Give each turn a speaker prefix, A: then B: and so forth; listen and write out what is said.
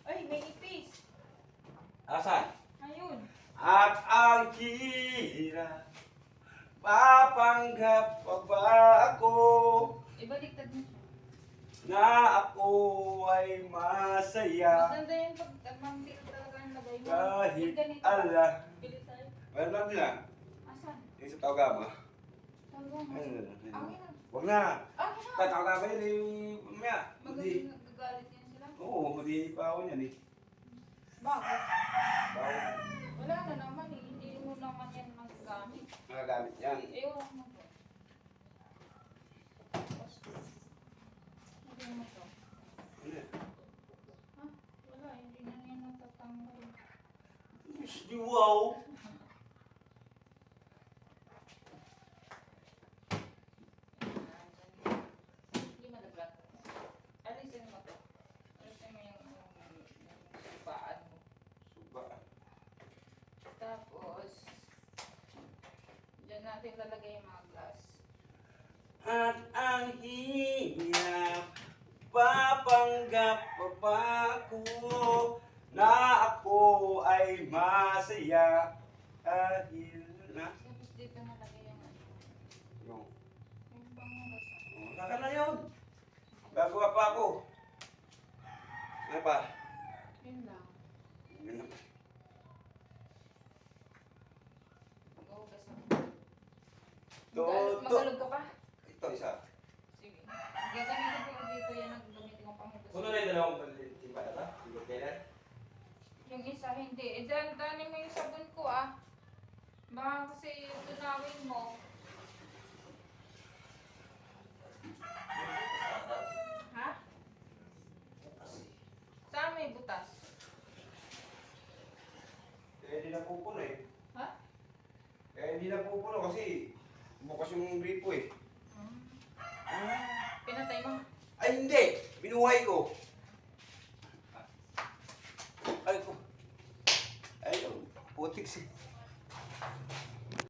A: Ay, may ipis.
B: Asan?
A: Ayun.
B: At ang hirap, papanggap pa ba ako
A: Ibaliktad mo siya.
B: na ako ay masaya
A: Maganda yun pag mambira talaga ang lagay mo.
B: kahit
A: Yung ganito.
B: ala.
A: Bili tayo.
B: Meron lang din ah.
A: Asan?
B: Yung sa Taogama.
A: Tawag mo.
B: Ayun.
A: Angin na.
B: Huwag na.
A: Angin na.
B: Taogama yun eh. Mamaya. Hindi.
A: Magagalit yan sila.
B: Oo, hindi pa ako yan eh.
A: Bakit?
B: Bawal.
A: Wala na naman eh. Hindi mo naman yan magagamit.
B: Magagamit yan.
A: Ewan mo to. Hindi mo to.
B: Ano yan?
A: Ha? Wala. Hindi na yan natatanggal.
B: Wow!
A: Hindi malaglag. Alisin mo to. Alisin mo yung subaan mo.
B: Suba.
A: Tapos, dyan natin lalagay yung mga glass.
B: At ang hirap, papanggap pa ba ako na ako ay masaya dahil na
A: Tapos dito nalagay yung ano.
B: yung
A: Yung pangalas.
B: kaka na yun. Gagawa pa ako. Ano pa?
A: Yun lang.
B: Yun na.
A: Mag-ugas ako.
B: To-
A: Magalog ka pa?
B: Ito isa.
A: Sige. Gagamitin ko dito yan ang gamitin kong pangugas.
B: Kuno na yung dalawang timba na ba? Hindi kailan?
A: Yung isa hindi. Eh, danin mo yung sabon ko ah. Baka kasi tunawin mo. Ha? Saan may butas?
B: Kaya hindi na pupuno eh.
A: Ha?
B: Kaya hindi na pupuno kasi bukas yung gripo eh.
A: Pinatay mo.
B: Ay hindi! Binuhay ko! Ay ko! Ay, putik si...